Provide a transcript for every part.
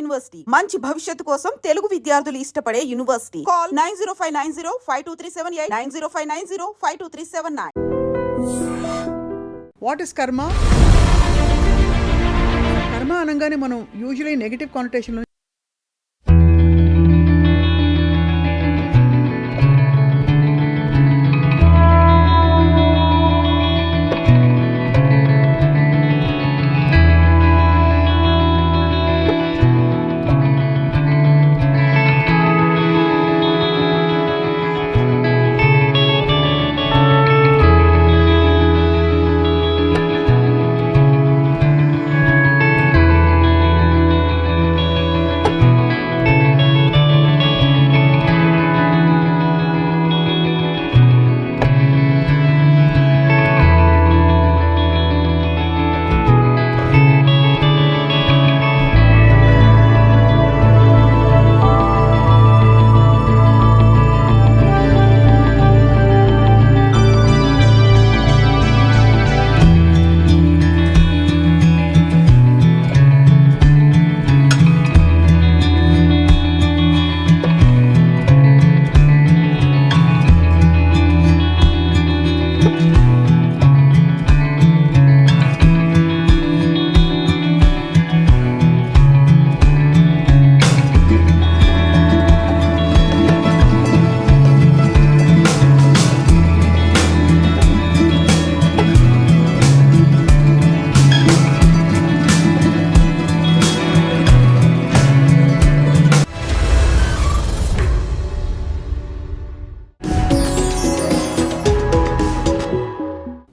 University మంచి భవిష్యత్తు కోసం తెలుగు విద్యార్థులు ఇష్టపడే యూనివర్సిటీ. కాల్ 9059052378 9059052379. వాట్ ఇస్ కర్మ? కర్మ అనగానే మనం యూజువల్లీ నెగిటివ్ కానోటేషన్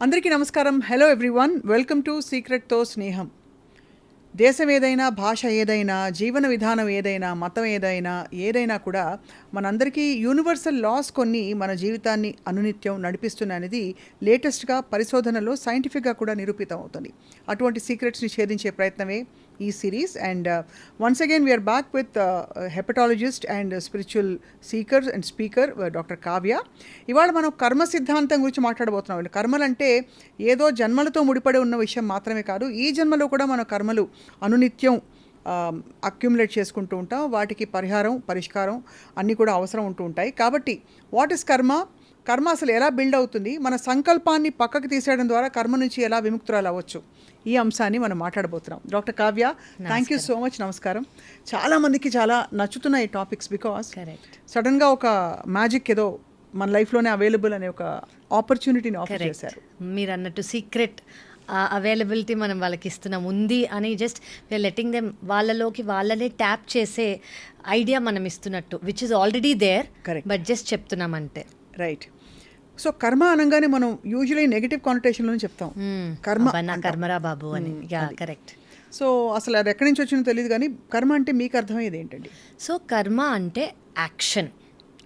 అందరికీ నమస్కారం. హలో ఎవ్రీవన్, వెల్కమ్ టు సీక్రెట్తో స్నేహం. దేశం ఏదైనా, భాష ఏదైనా, జీవన విధానం ఏదైనా, మతం ఏదైనా కూడా మనందరికీ యూనివర్సల్ లాస్ కొన్ని మన జీవితాన్ని అనునిత్యం నడిపిస్తున్నది లేటెస్ట్గా పరిశోధనలో సైంటిఫిక్గా కూడా నిరూపితం అవుతుంది. అటువంటి సీక్రెట్స్ని ఛేదించే ప్రయత్నమే ఈ series. And once again we're back with hepatologist and spiritual seeker and speaker doctor Kavya. ఇవాళ మనం కర్మ సిద్ధాంతం గురించి మాట్లాడబోతున్నాం. కర్మలంటే ఏదో జన్మలతో ముడిపడి ఉన్న విషయం మాత్రమే కాదు, ఈ జన్మలో కూడా మన కర్మలు అనునిత్యం అక్యుములేట్ చేసుకుంటూ ఉంటాం. వాటికి పరిష్కారం అన్నీ కూడా అవసరం ఉంటూ ఉంటాయి. కాబట్టి వాట్ ఇస్ కర్మ? కర్మ అసలు ఎలా బిల్డ్ అవుతుంది? మన సంకల్పాన్ని పక్కకు తీసేయడం ద్వారా కర్మ నుంచి ఎలా విముక్తురాలు అవ్వచ్చు? ఈ అంశాన్ని మనం మాట్లాడబోతున్నాం. Doctor Kavya, thank you so much. నమస్కారం. చాలామందికి చాలా నచ్చుతున్నాయి ఈ టాపిక్స్ బికాస్ సడన్గా ఒక మ్యాజిక్ ఏదో మన లైఫ్లోనే అవైలబుల్ అనే ఒక ఆపర్చునిటీని ఆఫర్ చేశారు. మీరు అన్నట్టు సీక్రెట్ అవైలబిలిటీ మనం వాళ్ళకి ఇస్తున్నాం ఉంది అని జస్ట్ వీఆర్ లెటింగ్ దెమ్ వాళ్ళలోకి వాళ్ళనే ట్యాప్ చేసే ఐడియా మనం ఇస్తున్నట్టు, which is already there, but just చెప్తున్నాం అంతే. రైట్. సో కర్మ అనగానే మనం యూజువల్లీ నెగిటివ్ కానోటేషన్లో చెప్తాం, కర్మరా బాబు అని. కరెక్ట్. సో అసలు అది ఎక్కడి నుంచి వచ్చిందో తెలియదు, కానీ కర్మ అంటే మీకు అర్థమయ్యేది ఏంటండి? సో కర్మ అంటే యాక్షన్.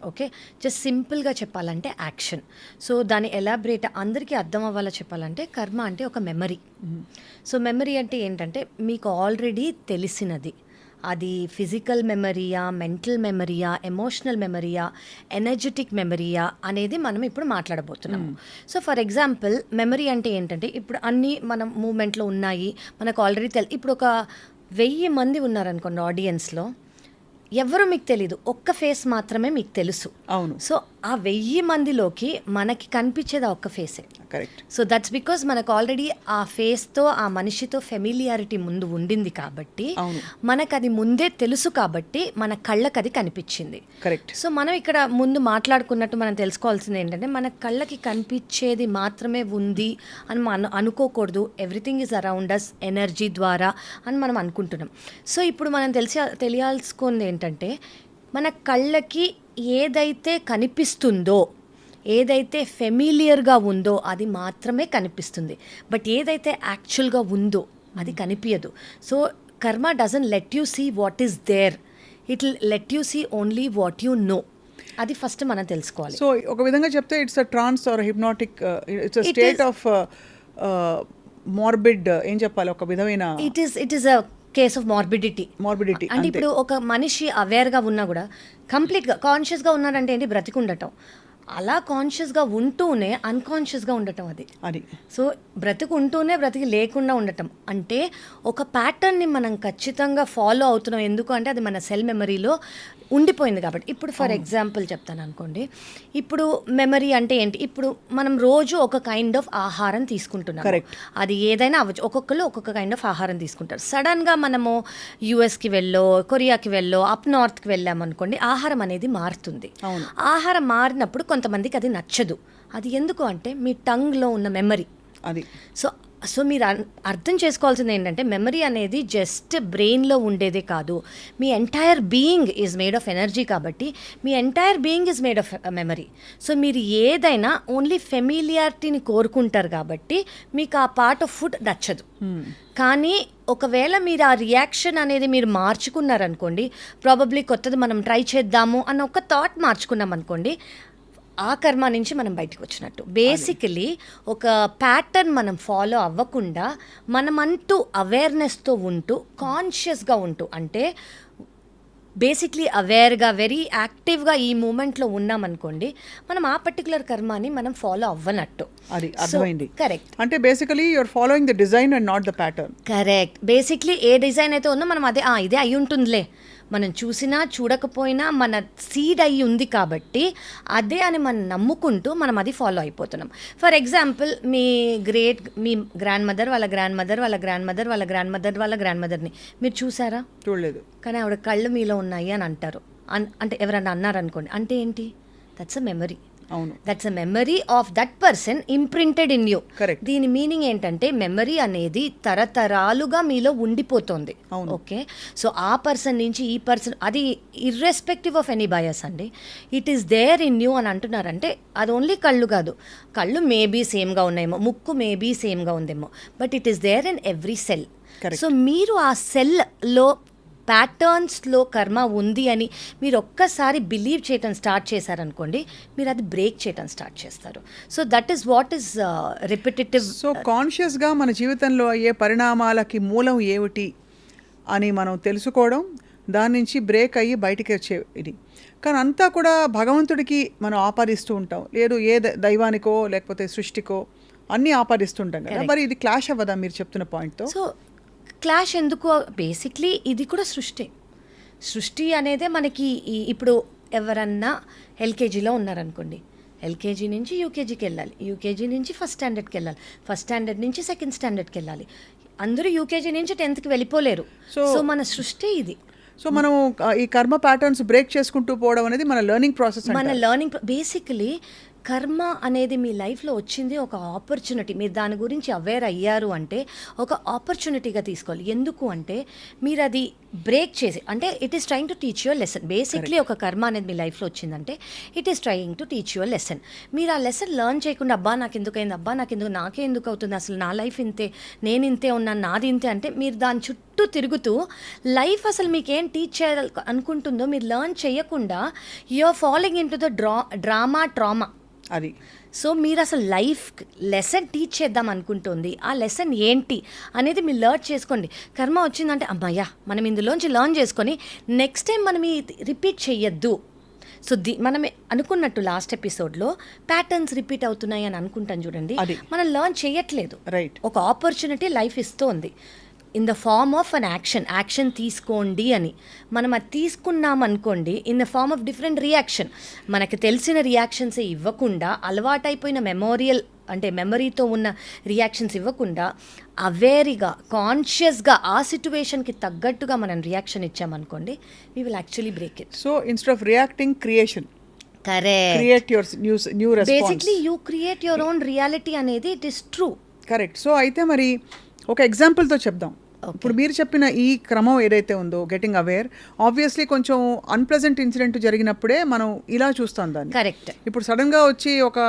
ఓకే, జస్ట్ సింపుల్గా చెప్పాలంటే యాక్షన్. సో దాని ఎలాబరేట్ అందరికీ అర్థం అవ్వాలో చెప్పాలంటే కర్మ అంటే ఒక మెమరీ. సో మెమరీ అంటే ఏంటంటే మీకు ఆల్రెడీ తెలిసినది, అది ఫిజికల్ మెమరీయా, మెంటల్ మెమరీయా, ఎమోషనల్ మెమరీయా, ఎనర్జెటిక్ మెమరీయా అనేది మనం ఇప్పుడు మాట్లాడబోతున్నాము. సో ఫర్ ఎగ్జాంపుల్ మెమరీ అంటే ఏంటంటే ఇప్పుడు అన్నీ మనం మూమెంట్లో ఉన్నాయి, మనకు ఆల్రెడీ ఇప్పుడు ఒక 1000 మంది ఉన్నారనుకోండి ఆడియన్స్లో, ఎవరు మీకు తెలీదు, ఒక్క ఫేస్ మాత్రమే మీకు తెలుసు. అవును. సో ఆ 1000 మందిలోకి మనకి కనిపించేది ఆ ఒక్క ఫేసే. కరెక్ట్. సో దట్స్ బికాజ్ మనకు ఆల్రెడీ ఆ ఫేస్తో ఆ మనిషితో ఫెమిలియారిటీ ముందు ఉండింది కాబట్టి, మనకు అది ముందే తెలుసు కాబట్టి మన కళ్ళకి అది కనిపించింది. కరెక్ట్. సో మనం ఇక్కడ ముందు మాట్లాడుకున్నట్టు మనం తెలుసుకోవాల్సింది ఏంటంటే మన కళ్ళకి కనిపించేది మాత్రమే ఉంది అని మనం అనుకోకూడదు. Everything is around us energy ద్వారా అని మనం అనుకుంటున్నాం. సో ఇప్పుడు మనం తెలియాల్సుకుంది ఏంటంటే మన కళ్ళకి ఏదైతే కనిపిస్తుందో, ఏదైతే ఫెమిలియర్గా ఉందో అది మాత్రమే కనిపిస్తుంది. బట్ ఏదైతే యాక్చువల్గా ఉందో అది కనిపించదు. So karma doesn't let you see what is there, it let you see only what you know. అది ఫస్ట్ మనం తెలుసుకోవాలి. సో ఒక విధంగా చెప్తే it's a trance or hypnotic, it's a state of morbid, ఏం చెప్పాలి, ఒక విధమైన it is a case of morbidity. అంటే ఇప్పుడు ఒక మనిషి అవేర్గా ఉన్నా కూడా కంప్లీట్గా కాన్షియస్గా ఉన్నాడంటే ఏంటి, బ్రతికుండటం. అలా కాన్షియస్గా ఉంటూనే అన్కాన్షియస్గా ఉండటం అది. సో బ్రతుకు ఉంటూనే బ్రతికి లేకుండా ఉండటం అంటే ఒక ప్యాటర్న్ని మనం ఖచ్చితంగా ఫాలో అవుతున్నాం. ఎందుకు అంటే అది మన సెల్ మెమరీలో ఉండిపోయింది కాబట్టి. ఇప్పుడు ఫర్ ఎగ్జాంపుల్ చెప్తాను అనుకోండి, ఇప్పుడు మెమరీ అంటే ఏంటి, ఇప్పుడు మనం రోజు ఒక కైండ్ ఆఫ్ ఆహారం తీసుకుంటున్నాం, అది ఏదైనా అవ్వచ్చు, ఒక్కొక్కరు ఒక్కొక్క కైండ్ ఆఫ్ ఆహారం తీసుకుంటారు. సడన్గా మనము యుఎస్కి వెళ్ళో కొరియాకి వెళ్ళో అప్ నార్త్కి వెళ్ళామనుకోండి, ఆహారం అనేది మారుతుంది. ఆహారం మారినప్పుడు కొంతమందికి అది నచ్చదు. అది ఎందుకు అంటే మీ టంగ్లో ఉన్న మెమరీ అది. సో మీరు అర్థం చేసుకోవాల్సింది ఏంటంటే మెమరీ అనేది జస్ట్ బ్రెయిన్లో ఉండేదే కాదు, మీ entire being is made of energy. కాబట్టి మీ entire being is made of memory. So మీరు ఏదైనా ఓన్లీ ఫెమిలియారిటీని కోరుకుంటారు కాబట్టి మీకు ఆ పార్ట్ ఆఫ్ ఫుడ్ నచ్చదు. కానీ ఒకవేళ మీరు ఆ రియాక్షన్ అనేది మీరు మార్చుకున్నారనుకోండి, ప్రాబబ్లీ కొత్తది మనం ట్రై చేద్దాము అన్న ఒక థాట్ మార్చుకున్నాం అనుకోండి, ఆ కర్మ నుంచి మనం బయటకు వచ్చినట్టు. బేసికలీ ఒక ప్యాటర్న్ మనం ఫాలో అవ్వకుండా మనమంటూ అవేర్నెస్తో ఉంటూ కాన్షియస్గా ఉంటూ, అంటే బేసిక్లీ అవేర్గా వెరీ యాక్టివ్గా ఈ మూమెంట్లో ఉన్నామనుకోండి, మనం ఆ పర్టికులర్ కర్మాని మనం ఫాలో అవ్వనట్టు. అది అర్థమైంది. కరెక్ట్. అంటే basically you're following the design and not the pattern. Correct. Basically ఏ డిజైన్ అయితే ఉందో మనం అదే ఇదే అయి ఉంటుందిలే, మనం చూసినా చూడకపోయినా మన సీడ్ అయ్యి ఉంది కాబట్టి అదే అని మనం నమ్ముకుంటూ మనం అది ఫాలో అయిపోతున్నాం. For example me grand mother వాళ్ళ గ్రాండ్ మదర్ వాళ్ళ గ్రాండ్ మదర్ వాళ్ళ గ్రాండ్ మదర్ వాళ్ళ గ్రాండ్ మదర్ని మీరు చూసారా? చూడలేదు. కానీ ఆవిడ కళ్ళు మీలో ఉన్నాయి అని అంటారు. అంటే ఎవరన్నా అన్నారనుకోండి, అంటే ఏంటి? That's a memory. అవును, that's a memory of that person imprinted in you. Correct. దీని మీనింగ్ ఏంటంటే మెమరీ అనేది తరతరాలుగా మీలో ఉండిపోతుంది. ఓకే, సో ఆ పర్సన్ నుంచి ఈ పర్సన్, అది ఇర్రెస్పెక్టివ్ ఆఫ్ ఎనీ బయస్ అండి, it is there in you అని అంటున్నారంటే అది ఓన్లీ కళ్ళు కాదు, కళ్ళు మేబీ సేమ్గా ఉన్నాయేమో, ముక్కు మేబీ సేమ్గా ఉందేమో, but it is there in every cell. So మీరు ఆ సెల్లో ప్యాటర్న్స్లో కర్మ ఉంది అని మీరు ఒక్కసారి బిలీవ్ చేయటం స్టార్ట్ చేశారనుకోండి, మీరు అది బ్రేక్ చేయటం స్టార్ట్ చేస్తారు. So that is what is repetitive. So కాన్షియస్గా మన జీవితంలో అయ్యే పరిణామాలకి మూలం ఏమిటి అని మనం తెలుసుకోవడం, దాని నుంచి బ్రేక్ అయ్యి బయటికి వచ్చే ఇది. కానీ అంతా కూడా భగవంతుడికి మనం ఆపాదిస్తూ ఉంటాం, లేదు ఏ దైవానికో లేకపోతే సృష్టికో అన్నీ ఆపాదిస్తుంటాం కదా. మరి ఇది క్లాష్ అవ్వదా మీరు చెప్తున్న పాయింట్తో? సో క్లాష్ ఎందుకు? బేసిక్లీ ఇది కూడా సృష్టి అనేదే మనకి. ఇప్పుడు ఎవరన్నా ఎల్కేజీలో ఉన్నారనుకోండి, ఎల్కేజీ నుంచి యూకేజీకి వెళ్ళాలి, యూకేజీ నుంచి ఫస్ట్ స్టాండర్డ్కి వెళ్ళాలి, ఫస్ట్ స్టాండర్డ్ నుంచి సెకండ్ స్టాండర్డ్కి వెళ్ళాలి. అందరూ యూకేజీ నుంచి 10th వెళ్ళిపోలేరు. సో మన సృష్టి ఇది. సో మనం ఈ కర్మ ప్యాటర్న్స్ బ్రేక్ చేసుకుంటూ పోవడం అనేది మన లెర్నింగ్ ప్రాసెస్. మన లెర్నింగ్ బేసికలీ కర్మ అనేది మీ లైఫ్లో వచ్చింది ఒక ఆపర్చునిటీ. మీరు దాని గురించి అవేర్ అయ్యారు అంటే ఒక ఆపర్చునిటీగా తీసుకోవాలి. ఎందుకు అంటే మీరు అది బ్రేక్ చేసి, అంటే it is trying to teach your lesson. Basically ఒక కర్మ అనేది మీ లైఫ్లో వచ్చిందంటే it is trying to teach your lesson. మీరు ఆ లెసన్ లెర్న్ చేయకుండా అబ్బా నాకు ఎందుకు అయింది, అబ్బా నాకే ఎందుకు అవుతుంది, అసలు నా లైఫ్ ఇంతే, నేను ఇంతే ఉన్నాను, నాది ఇంతే అంటే మీరు దాని చుట్టూ తిరుగుతూ లైఫ్ అసలు మీకేం టీచ్ చేయాలి అనుకుంటుందో మీరు లెర్న్ చేయకుండా you are following into the trauma అది. సో మీరు అసలు లైఫ్ లెసన్ టీచ్ చేద్దాం అనుకుంటుంది, ఆ లెసన్ ఏంటి అనేది మీరు లెర్న్ చేసుకోండి. కర్మ వచ్చిందంటే అమ్మయ్యా మనం ఇందులోంచి లెర్న్ చేసుకొని నెక్స్ట్ టైం మనం రిపీట్ చెయ్యొద్దు. సో మనం అనుకున్నట్టు లాస్ట్ ఎపిసోడ్లో ప్యాటర్న్స్ రిపీట్ అవుతున్నాయి అని అనుకుంటాం చూడండి, మనం లెర్న్ చేయట్లేదు. రైట్. ఒక ఆపర్చునిటీ లైఫ్ ఇస్తోంది in the form of an action తీసుకోండి అని. మనం అది తీసుకున్నాం అనుకోండి in the form of different reaction. మనకు తెలిసిన రియాక్షన్సే ఇవ్వకుండా, అలవాటైపోయిన మెమరీతో ఉన్న రియాక్షన్స్ ఇవ్వకుండా అవేర్గా కాన్షియస్గా ఆ సిచ్యువేషన్కి తగ్గట్టుగా మనం రియాక్షన్ ఇచ్చామనుకోండి, we will actually break it. So instead of reacting, creation. Correct. Create your new response. Basically you create your own reality అనేది it is true. Correct. So అయితే మరి ఒక ఎగ్జాంపుల్తో చెప్దాం. ఇప్పుడు మీరు చెప్పిన ఈ క్రమం ఏదైతే ఉందో, గెటింగ్ అవేర్, ఆబ్వియస్లీ కొంచెం అన్ప్లెజెంట్ ఇన్సిడెంట్ జరిగినప్పుడే మనం ఇలా చూస్తాం దాన్ని. కరెక్ట్. ఇప్పుడు సడన్గా వచ్చి ఒక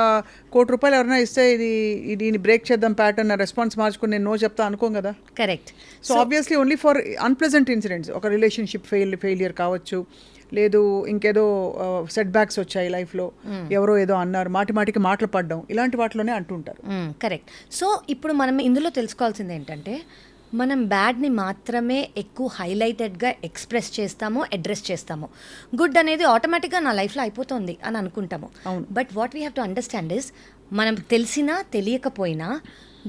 ₹1 కోటి ఎవరైనా ఇస్తే దీన్ని బ్రేక్ చేద్దాం ప్యాటర్న్, రెస్పాన్స్ మార్చుకుని నేను నో చెప్తా అనుకోం కదా. Correct. So obviously only for unpleasant incidents, ఒక రిలేషన్షిప్ ఫెయిలియర్ కావచ్చు, లేదు ఇంకేదో సెట్ బ్యాక్స్ వచ్చాయి లైఫ్లో, ఎవరో ఏదో అన్నారు, మాటికి మాటలు పడ్డం, ఇలాంటి వాటిలోనే అంటుంటారు. కరెక్ట్. సో ఇప్పుడు మనం ఇందులో తెలుసుకోవాల్సింది ఏంటంటే మనం బ్యాడ్ని మాత్రమే ఎక్కువ హైలైటెడ్గా ఎక్స్ప్రెస్ చేస్తాము, అడ్రస్ చేస్తాము. గుడ్ అనేది ఆటోమేటిక్గా నా లైఫ్లో అయిపోతుంది అని అనుకుంటాము. But what we have to understand is, మనం తెలిసినా తెలియకపోయినా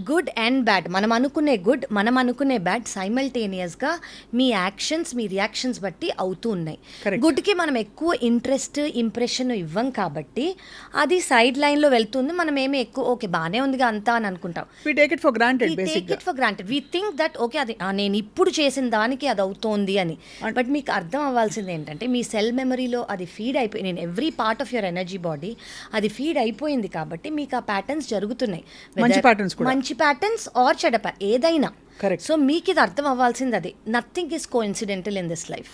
గుడ్ అండ్ బ్యాడ్, మనం అనుకునే గుడ్, మనం అనుకునే బ్యాడ్ సైమల్టేనియస్గా మీ యాక్షన్స్, మీ రియాక్షన్స్ బట్టి అవుతూ ఉన్నాయి. గుడ్కి మనం ఎక్కువ ఇంట్రెస్ట్, ఇంప్రెషన్ ఇవ్వం కాబట్టి అది సైడ్ లైన్లో వెళ్తుంది. మనం ఏమి ఎక్కువ ఓకే బాగానే ఉందిగా అంతా అని అనుకుంటాం. We take it for granted, We basically. take it for granted. We think that okay అది నేను ఇప్పుడు చేసిన దానికి అది అవుతోంది అని. బట్ మీకు అర్థం అవ్వాల్సింది ఏంటంటే మీ సెల్ మెమరీలో అది ఫీడ్ అయిపోయి, నేను every part of your energy body అది ఫీడ్ అయిపోయింది కాబట్టి మీకు ఆ ప్యాటర్న్స్ జరుగుతున్నాయి. మంచి patterns కూడా. మంచి ప్యాటర్న్స్ ఆర్ చెడ ఏదైనా. Correct. సో మీకు ఇది అర్థం అవ్వాల్సింది అది. Nothing is coincidental in this life.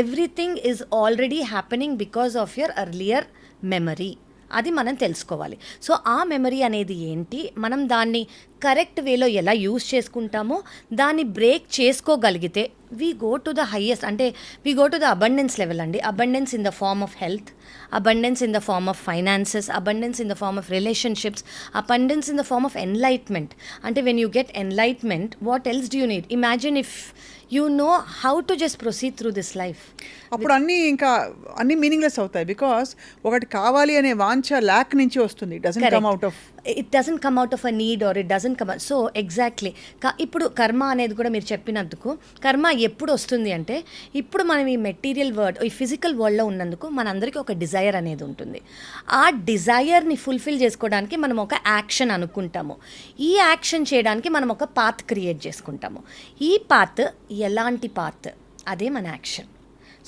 Everything is already happening because of your earlier memory. అది మనం తెలుసుకోవాలి. సో ఆ మెమరీ అనేది ఏంటి, మనం దాన్ని కరెక్ట్ వేలో ఎలా యూజ్ చేసుకుంటామో దాన్ని బ్రేక్ చేసుకోగలిగితే we go to the highest, అంటే we go to the abundance level అండి. Abundance in the form of health, abundance in the form of finances, abundance in the form of relationships, abundance in the form of enlightenment. Ante when you get enlightenment, what else do you need? Imagine if you know how to just proceed through this life. అప్పుడు అన్ని meaningless అవుతాయి. Because ఒకటి కావాలి అనే వాంఛ ల్యాక్ నుంచి వస్తుంది. It doesn't come out of a need or it doesn't come out. So exactly ఇప్పుడు కర్మ అనేది కూడా మీరు చెప్పినందుకు, కర్మ ఎప్పుడు వస్తుంది అంటే ఇప్పుడు మనం ఈ మెటీరియల్ వరల్డ్, ఈ ఫిజికల్ వరల్డ్లో ఉన్నందుకు మనందరికీ ఒక డిజైర్ అనేది ఉంటుంది. ఆ డిజైర్ని ఫుల్ఫిల్ చేసుకోవడానికి మనం ఒక యాక్షన్ అనుకుంటాము. ఈ యాక్షన్ చేయడానికి మనం ఒక పాత్ క్రియేట్ చేసుకుంటాము. ఈ పాత్ ఎలాంటి పాత్, అదే మన action.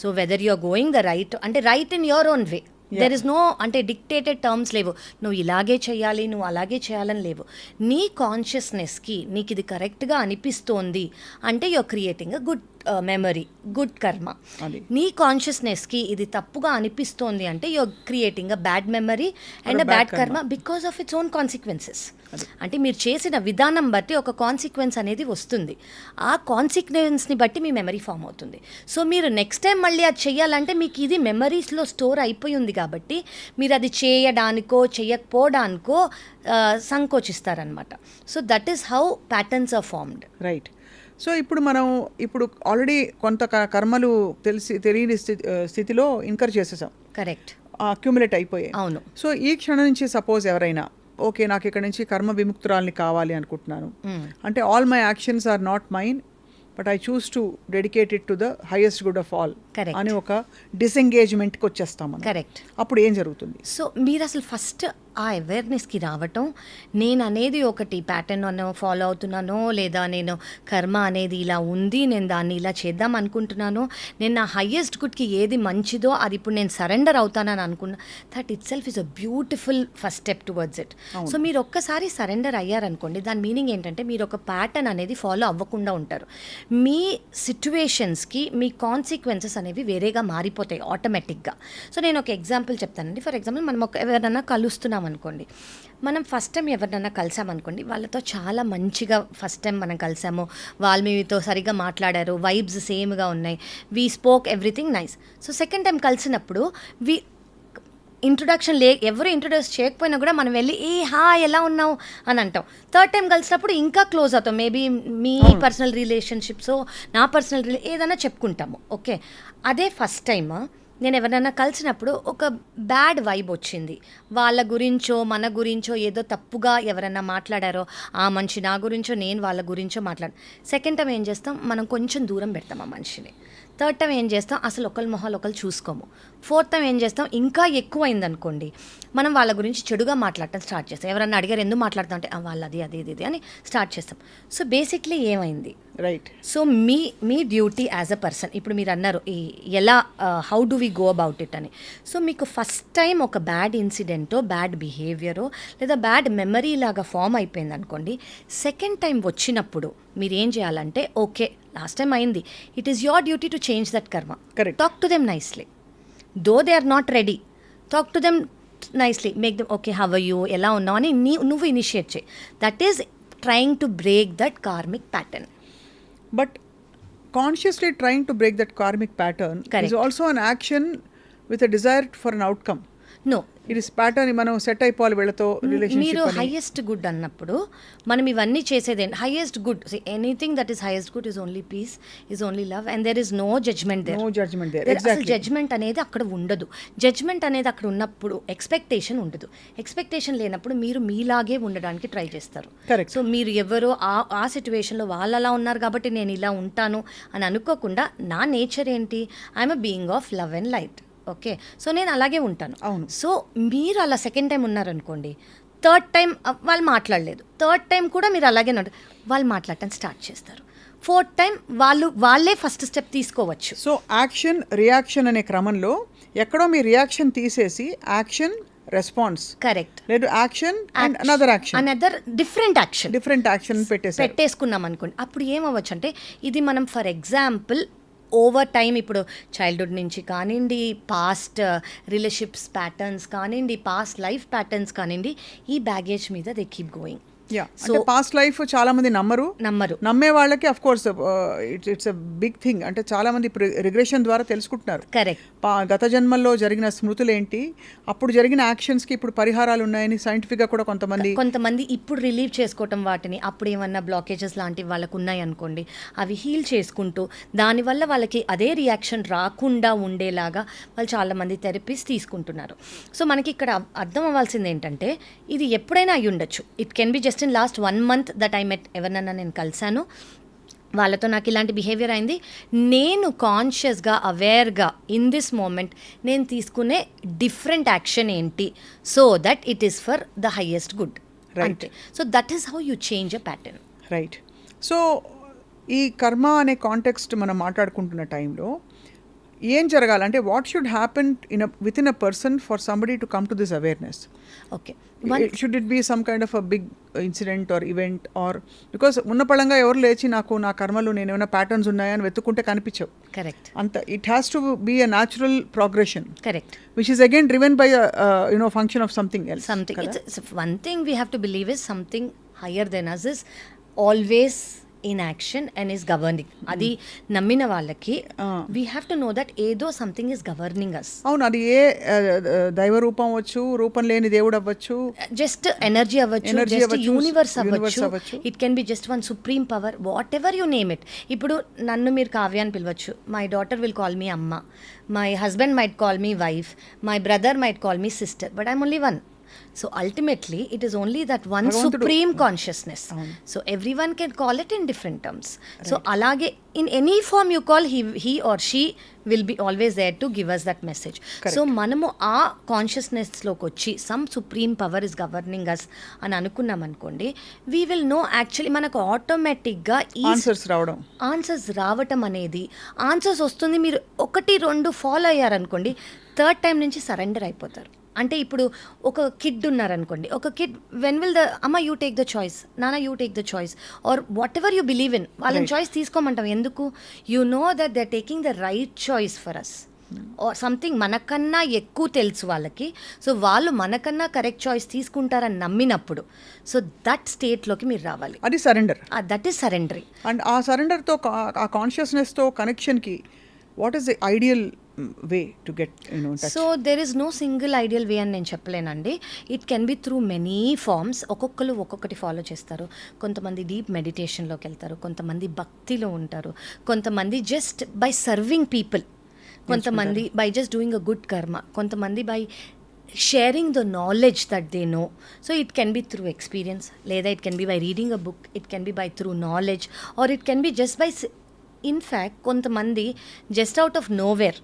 So whether you are going the right, అంటే right in your own way. There is no అంటే డిక్టేటెడ్ టర్మ్స్ లేవు, నువ్వు ఇలాగే చేయాలి, నువ్వు అలాగే చేయాలని లేవు. నీ కాన్షియస్నెస్కి నీకు ఇది కరెక్ట్గా అనిపిస్తోంది అంటే you are creating a good memory, good karma. నీ కాన్షియస్నెస్కి ఇది తప్పుగా అనిపిస్తోంది అంటే you are creating a bad memory and a bad karma because of its own consequences. అంటే మీరు చేసిన విధానం బట్టి ఒక కాన్సిక్వెన్స్ అనేది వస్తుంది. ఆ కాన్సిక్వెన్స్ని బట్టి మీ మెమరీ ఫామ్ అవుతుంది. సో మీరు నెక్స్ట్ టైం మళ్ళీ అది చేయాలంటే మీకు ఇది మెమరీస్లో స్టోర్ అయిపోయి ఉంది కాబట్టి మీరు అది చేయడానికో చేయకపోవడానికో సంకోచిస్తారనమాట. So that is how patterns are formed. Right. So ఇప్పుడు ఆల్రెడీ కొంత కర్మలు తెలియని స్థితిలో ఇన్కర్ చేసేసాం. కరెక్ట్. అక్యుములేట్ అయిపోయాయి. అవును. సో ఈ క్షణం నుంచి సపోజ్ ఎవరైనా ఓకే నాకు ఇక్కడ నుంచి కర్మ విముక్తురాల్ని కావాలి అనుకుంటున్నాను అంటే all my actions are not mine but I choose to dedicate it to the highest good of all అని ఒక డిసెంగేజ్మెంట్కి వచ్చేస్తాం. కరెక్ట్. అప్పుడు ఏం జరుగుతుంది? సో మీరు అసలు ఫస్ట్ ఆ అవేర్నెస్కి రావటం, నేను అనేది ఒకటి ప్యాటర్న్ అన్న ఫాలో అవుతున్నానో, లేదా నేను కర్మ అనేది ఇలా ఉంది, నేను దాన్ని ఇలా చేద్దాం అనుకుంటున్నానో, నేను నా హయ్యెస్ట్ గుడ్కి ఏది మంచిదో అది ఇప్పుడు నేను సరెండర్ అవుతానని అనుకున్నా, that it self is a beautiful first step towards it. So మీరు ఒక్కసారి సరెండర్ అయ్యారనుకోండి, దాని మీనింగ్ ఏంటంటే మీరు ఒక ప్యాటర్న్ అనేది ఫాలో అవ్వకుండా ఉంటారు. మీ సిచ్యువేషన్స్కి మీ కాన్సిక్వెన్సెస్ అనేవి వేరేగా మారిపోతాయి ఆటోమేటిక్గా. సో నేను ఒక ఎగ్జాంపుల్ చెప్తానండి. ఫర్ ఎగ్జాంపుల్ మనం ఎవరైనా కలుస్తున్నాం అనుకోండి, మనం ఫస్ట్ టైం ఎవరినైనా కలిసామనుకోండి, వాళ్ళతో చాలా మంచిగా ఫస్ట్ టైం మనం కలిసాము, వాళ్ళు మీతో సరిగ్గా మాట్లాడారు, వైబ్స్ సేమ్గా ఉన్నాయి, we spoke everything nice. So second time కలిసినప్పుడు ఇంట్రొడక్షన్ ఎవరు ఇంట్రొడ్యూస్ చేయకపోయినా కూడా మనం వెళ్ళి ఎలా ఉన్నావు అని అంటాం. థర్డ్ టైం కలిసినప్పుడు ఇంకా క్లోజ్ అవుతాం. మేబీ మీ పర్సనల్ రిలేషన్షిప్స్, నా పర్సనల్ ఏదైనా చెప్పుకుంటాము. ఓకే, అదే ఫస్ట్ టైమ్ నేను ఎవరైనా కలిసినప్పుడు ఒక బ్యాడ్ వైబ్ వచ్చింది, వాళ్ళ గురించో మన గురించో ఏదో తప్పుగా ఎవరైనా మాట్లాడారో, ఆ మనిషి నా గురించో నేను వాళ్ళ గురించో సెకండ్ టైం ఏం చేస్తాం, మనం కొంచెం దూరం పెడతాం ఆ మనిషిని. థర్డ్ టైం ఏం చేస్తాం, అసలు ఒకరి మొహాలు ఒకరు చూసుకోము. ఫోర్త్ టైం ఏం చేస్తాం, ఇంకా ఎక్కువ అయిందనుకోండి, మనం వాళ్ళ గురించి చెడుగా మాట్లాడటం స్టార్ట్ చేస్తాం. ఎవరన్నా అడిగారు ఎందుకు మాట్లాడతాం అంటే వాళ్ళు అది అని స్టార్ట్ చేస్తాం. సో బేసిక్లీ ఏమైంది, రైట్. సో మీ డ్యూటీ యాజ్ అ పర్సన్, ఇప్పుడు మీరు అన్నారు ఎలా how do we go about it అని. సో మీకు ఫస్ట్ టైం ఒక బ్యాడ్ ఇన్సిడెంటో, బ్యాడ్ బిహేవియరో లేదా బ్యాడ్ మెమరీ లాగా ఫామ్ అయిపోయింది అనుకోండి, సెకండ్ టైం వచ్చినప్పుడు మీరు ఏం చేయాలంటే, ఓకే లాస్ట్ టైం అయింది, it is your duty to change that karma. Correct. Talk to them nicely, though they are not ready, talk to them nicely, make them okay how are you, ఎలా ఉన్నావు అని నువ్వు initiate చేయి. That is trying to break that karmic pattern. But consciously trying to break that karmic pattern Correct. is also an action with a desire for an outcome. No. It is pattern, మనం set అయిపోవాలి వీళ్ళతో మీరు relationship. Highest good అన్నప్పుడు మనం ఇవన్నీ చేసేది highest good. Anything that is highest good is only peace, is only love, and there is no judgement there. No judgement there. అసలు exactly. Judgement అనేది అక్కడ ఉండదు. జడ్జ్మెంట్ అనేది అక్కడ ఉన్నప్పుడు ఎక్స్పెక్టేషన్ ఉండదు. ఎక్స్పెక్టేషన్ లేనప్పుడు మీరు మీలాగే ఉండడానికి ట్రై చేస్తారు. Correct. సో మీరు ఎవరో ఆ సిచ్యువేషన్లో వాళ్ళు అలా ఉన్నారు కాబట్టి నేను ఇలా ఉంటాను అని అనుకోకుండా నా నేచర్ ఏంటి, I'm a being of love and light. Okay, so నేను అలాగే ఉంటాను. అవును. సో మీరు అలా సెకండ్ టైం ఉన్నారనుకోండి, థర్డ్ టైం వాళ్ళు మాట్లాడలేదు, థర్డ్ టైం కూడా మీరు అలాగే వాళ్ళు మాట్లాడటం స్టార్ట్ చేస్తారు, ఫోర్త్ టైం వాళ్ళే ఫస్ట్ స్టెప్ తీసుకోవచ్చు. సో యాక్షన్ రియాక్షన్ అనే క్రమంలో ఎక్కడో మీ రియాక్షన్ తీసేసి యాక్షన్ రెస్పాన్స్, కరెక్ట్, లేదు action and another action, another different action పెట్టేసుకున్నాం అనుకోండి. అప్పుడు ఏమవ్వచ్చు అంటే ఇది మనం ఫర్ ఎగ్జాంపుల్ ఓవర్ టైం ఇప్పుడు చైల్డ్హుడ్ నుంచి కానివ్వండి, పాస్ట్ రిలేషన్షిప్స్ ప్యాటర్న్స్ కానివ్వండి, పాస్ట్ లైఫ్ ప్యాటర్న్స్ కానివ్వండి, ఈ బ్యాగేజ్ మీద దే కీప్ గోయింగ్. అంటే పాస్ట్ లైఫ్ చాలా మంది నమ్మరు. నమ్మే వాళ్ళకి of course it's a big thing. అంటే చాలా మంది ఇప్పుడు రిగ్రెషన్ ద్వారా తెలుసుకుంటున్నారు. కరెక్ట్. గత జన్మల్లో జరిగిన స్మృతులు ఏంటి, అప్పుడు జరిగిన యాక్షన్స్ కి ఇప్పుడు పరిహారాలు ఉన్నాయని సైంటిఫిక్ గా కూడా కొంతమంది ఇప్పుడు రిలీవ్ చేసుకోవటం వాటిని, అప్పుడు ఏమన్నా బ్లాకేజెస్ లాంటివి వాళ్ళకు ఉన్నాయి అనుకోండి, అవి హీల్ చేసుకుంటూ దానివల్ల వాళ్ళకి అదే రియాక్షన్ రాకుండా ఉండేలాగా వాళ్ళు చాలామంది థెరపీస్ తీసుకుంటున్నారు. సో మనకి ఇక్కడ అర్థం అవ్వాల్సింది ఏంటంటే ఇది ఎప్పుడైనా అయ్యి ఉండొచ్చు. It can be just in last 1 month that I met ఎవరినన్నా నేను కలిశాను, వాళ్ళతో నాకు ఇలాంటి బిహేవియర్ అయింది, నేను కాన్షియస్గా అవేర్గా ఇన్ దిస్ మూమెంట్ నేను తీసుకునే డిఫరెంట్ యాక్షన్ ఏంటి, so that it is for the highest good. Right. So that is how you change a pattern. Right. So ఈ కర్మ అనే కాంటెక్స్ట్ మనం మాట్లాడుకుంటున్న టైంలో ఏం జరగాలంటే what should happen within a person for somebody to come to this awareness? Okay, should it be some kind of a big incident or event, or because ఉన్న పళంగా ఎవరు లేచి నాకు నా కర్మలు నేను ఏమైనా ప్యాటర్న్స్ ఉన్నాయని వెతుక్కుంటే కనిపించవు. కరెక్ట్. అంత it has to be a natural progression. Correct. Which is again driven by function of something else. One thing we have to believe is something higher than us is always in action and is governing. అది నమ్మిన వాళ్ళకి we have to know that ఏదో something is governing us. అవును, అది ఏ దైవ రూపం అవ్వచ్చు, రూపం లేని దేవుడు అవ్వచ్చు, జస్ట్ ఎనర్జీ అవ్వచ్చు, జస్ట్ యూనివర్స్ అవ్వచ్చు, it can be just one supreme power, whatever you name it. ఇప్పుడు నన్ను మీరు కావ్య అని పిలవచ్చు, my daughter will call me అమ్మ, my husband might call me wife, my brother might call me sister, but I'm only one. So ultimately it is only that one supreme consciousness. So everyone can call it in different terms. Right. So alage in any form you call, he or she will be always there to give us that message. Correct. So manamu aa consciousness loki vachi some supreme power is governing us అని అనుకున్నాం అనుకోండి, we will know actually మనకు automatic గా answers రావటం అనేది, answers వస్తుంది, మీరు 1-2 follow అయ్యారనుకోండి, థర్డ్ టైం నుంచి సరెండర్ అయిపోతారు. అంటే ఇప్పుడు ఒక కిడ్ ఉన్నారనుకోండి, ఒక కిడ్ వెన్ విల్ ద అమ్మ యూ టేక్ ద చాయిస్, నాన్న you take the choice, or whatever you believe in, వాళ్ళని చాయిస్ తీసుకోమంటాం. ఎందుకు? You know that they are taking the right choice for us, or something మనకన్నా ఎక్కువ తెలుసు వాళ్ళకి, so వాళ్ళు మనకన్నా కరెక్ట్ చాయిస్ తీసుకుంటారని నమ్మినప్పుడు, సో దట్ స్టేట్లోకి మీరు రావాలి. అది surrender. That is surrendering. And ఆ సరెండర్తో, ఆ కాన్షియస్నెస్తో కనెక్షన్కి what is the ideal way to get touch? So there is no single ideal way అని నేను చెప్పలేనండి. It can be through many forms. ఒక్కొక్కరు ఒక్కొక్కటి ఫాలో చేస్తారు. కొంతమంది డీప్ మెడిటేషన్లోకి వెళ్తారు, కొంతమంది భక్తిలో ఉంటారు, కొంతమంది జస్ట్ బై సర్వింగ్ పీపుల్, కొంతమంది by just doing a good karma, కొంతమంది by sharing the knowledge that they know. So it can be through experience, లేదా it can be by reading a book, it can be by through knowledge, or it can be just by in fact కొంతమంది just out of nowhere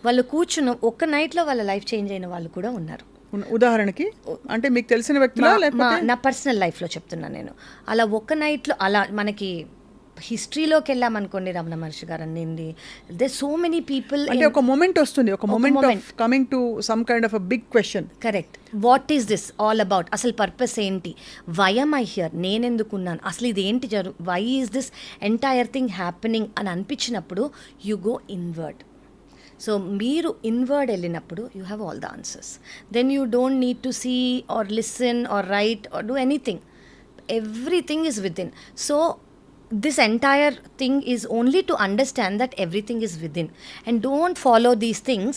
వాళ్ళు కూర్చున్న ఒక్క నైట్లో వాళ్ళ life change అయిన వాళ్ళు కూడా ఉన్నారు. ఉదాహరణకి అంటే మీకు తెలిసిన వ్యక్తులా, లేకపోతే నా పర్సనల్ లైఫ్లో చెప్తున్నా నేను. అలా ఒక్క నైట్లో, అలా మనకి హిస్టరీలోకి వెళ్ళామనుకోండి, రమణ మహర్షి గారు అన్నింది, దే సో మెనీ పీపుల్. అంటే ఒక మొమెంట్ వస్తుంది, ఒక moment of coming to some kind of a big question. Correct. What is this all about? అసలు పర్పస్ ఏంటి? Why am I here? నేనెందుకున్నాను? అసలు ఇది ఏంటి why is this entire thing happening అని అనిపించినప్పుడు యు గో ఇన్వర్డ్. సో మీరు inward వెళ్ళినప్పుడు you have all the answers. Then you don't need to see or listen are right or do anything. Everything is with in. So this entire thing is only to understand that everything is within, and don't follow these things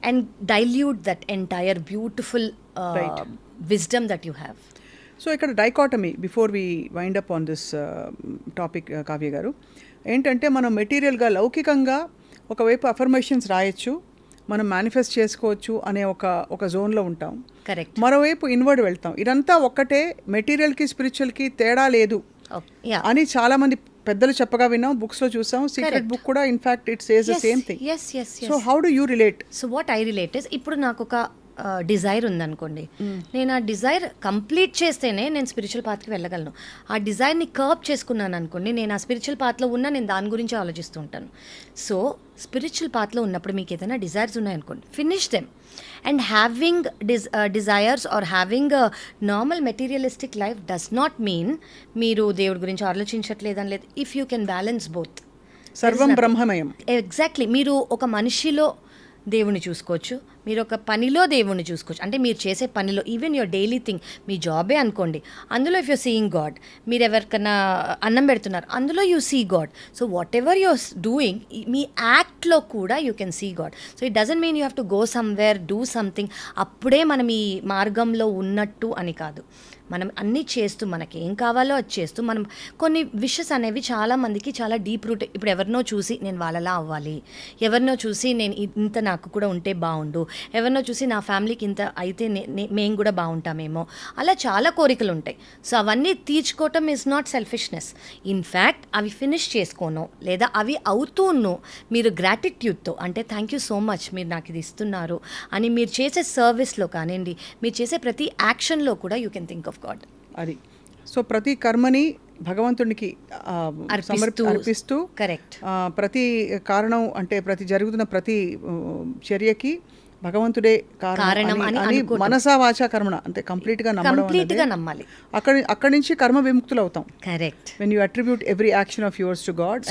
and dilute that entire beautiful Right. wisdom that you have. So ఇక్కడ dichotomy before we wind up on this topic Kavya గారు ఏంటంటే మనం మెటీరియల్గా లౌకికంగా ఒకవైపు affirmations రాయొచ్చు, మనం manifest చేసుకోవచ్చు అనే ఒక జోన్లో ఉంటాం. Correct. మరోవైపు ఇన్వర్డ్ వెళ్తాం. ఇదంతా ఒక్కటే, మెటీరియల్కి స్పిరిచువల్కి తేడా లేదు Yeah. అని చాలా మంది పెద్దలు చెప్పగా విన్నాం, బుక్స్లో చూసాం. Secret Correct. బుక్ కూడా in fact it says the same thing. Yes, yes, yes. So how do you relate? So what I relate is, ఇప్పుడు నాకు ఒక డిజైర్ ఉందనుకోండి, నేను ఆ డిజైర్ కంప్లీట్ చేస్తేనే నేను స్పిరిచువల్ పాత్కి వెళ్ళగలను. ఆ డిజైర్ని కర్బ్ చేసుకున్నాను అనుకోండి, నేను ఆ స్పిరిచువల్ పాత్లో ఉన్నా నేను దాని గురించి ఆలోచిస్తూ ఉంటాను. సో స్పిరిచువల్ పాత్లో ఉన్నప్పుడు మీకు ఏదైనా డిజైర్స్ ఉన్నాయనుకోండి, finish them. And having desires or having normal materialistic life does not mean మీరు దేవుడి గురించి ఆలోచించట్లేదని లేదు. If you can balance both, సర్వం బ్రహ్మమయం. ఎగ్జాక్ట్లీ. మీరు ఒక మనిషిలో దేవుణ్ణి చూసుకోవచ్చు, మీరు ఒక పనిలో దేవుణ్ణి చూసుకోవచ్చు. అంటే మీరు చేసే పనిలో, ఈవెన్ యువర్ డైలీ థింగ్, మీ జాబే అనుకోండి, అందులో ఇఫ్ యూర్ సీయింగ్ గాడ్, మీరు ఎవరికైనా అన్నం పెడుతున్నారు, అందులో you see God. So whatever you're doing, మీ యాక్ట్లో కూడా you can see God. So it doesn't mean you have to go somewhere, do something, అప్పుడే మనం ఈ మార్గంలో ఉన్నట్టు అని కాదు. మనం అన్నీ చేస్తూ, మనకి ఏం కావాలో అది చేస్తూ, మనం కొన్ని విషెస్ అనేవి చాలా మందికి చాలా డీప్ రూట్. ఇప్పుడు ఎవరినో చూసి నేను వాళ్ళలా అవ్వాలి, ఎవరినో చూసి నేను ఇంత నాకు కూడా ఉంటే బాగుండు, ఎవరినో చూసి నా ఫ్యామిలీకి ఇంత అయితే మేము కూడా బాగుంటామేమో, అలా చాలా కోరికలు ఉంటాయి. సో అవన్నీ తీర్చుకోవటం ఈజ్ నాట్ సెల్ఫిష్నెస్. ఇన్ఫ్యాక్ట్ అవి ఫినిష్ చేసుకోను, లేదా అవి అవుతూను మీరు గ్రాటిట్యూడ్తో, అంటే థ్యాంక్ యూ సో మచ్ మీరు నాకు ఇది ఇస్తున్నారు అని మీరు చేసే సర్వీస్లో కానివ్వండి, మీరు చేసే ప్రతి యాక్షన్లో కూడా you can think of God. అది. సో ప్రతి కర్మని భగవంతునికి అర్పిస్తూ, కరెక్ట్, ప్రతి కారణం అంటే ప్రతి ప్రతి చర్యకి భగవంతుడే కారణం అని మనసా వాచా కర్మణ అంటే కంప్లీట్గా నమ్మాలి. అక్కడి నుంచి కర్మ విముక్తులు అవుతాం. Correct. When you attribute every action of yours to God.